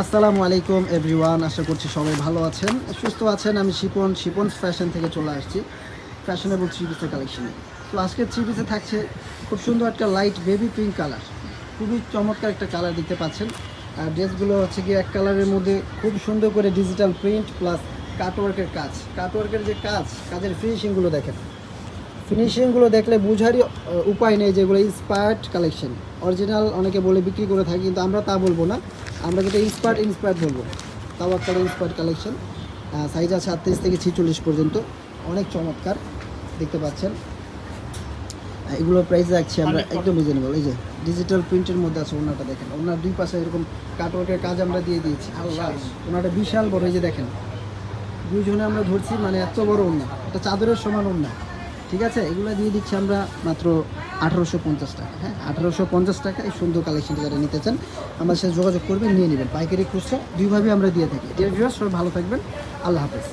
আসসালামু আলাইকুম এভরিওয়ান, আশা করছি সবাই ভালো আছেন, সুস্থ আছেন। আমি শিপন ফ্যাশন থেকে চলে আসছি ফ্যাশনেবল থ্রি পিসের কালেকশনে। তো আজকে থ্রি পিসে থাকছে খুব সুন্দর একটা লাইট বেবি পিঙ্ক কালার, খুবই চমৎকার একটা কালার দেখতে পাচ্ছেন। আর ড্রেসগুলো হচ্ছে গিয়ে এক কালারের মধ্যে খুব সুন্দর করে ডিজিটাল প্রিন্ট প্লাস কাটওয়ার্কের কাটওয়ার্কের যে কাজের ফিনিশিংগুলো দেখেন। ফিনিশিংগুলো দেখলে বোঝারই উপায় নেই যেগুলো ইন্সপায়ার্ড কালেকশন। অরিজিনাল অনেকে বলে বিক্রি করে থাকি, কিন্তু আমরা তা বলবো না, আমরা যেটা ইন্সপায়ার্ড বলবো। তাওয়াক্কাল ইন্সপায়ার্ড কালেকশন, সাইজ আছে 38 থেকে 46 পর্যন্ত, অনেক চমৎকার দেখতে পাচ্ছেন। এগুলো প্রাইস রাখছি আমরা একদম রিজনেবল। এই যে ডিজিটাল প্রিন্টের মধ্যে আছে, ওনাটা দেখেন, ওনার দুই পাশে এরকম কাটওয়ার্কের কাজ আমরা দিয়ে দিয়েছি। আল্লাহ, ওনাটা বিশাল বড়, এই যে দেখেন দুইজনে আমরা ধরছি, মানে এত বড় ওনা, এটা চাদরের সমান ওনা। ঠিক আছে, এগুলো দিয়ে দিচ্ছি আমরা মাত্র 1850 টাকা। হ্যাঁ, 1850 টাকা। এই সুন্দর কালেকশনটা যারা নিতে চান আমাদের সাথে যোগাযোগ করবেন, নিয়ে নেবেন। পাইকারি খুচরা দুইভাবে আমরা দিয়ে থাকি। ডিয়ার ভিউয়ার্স, সবাই ভালো থাকবেন, আল্লাহ হাফেজ।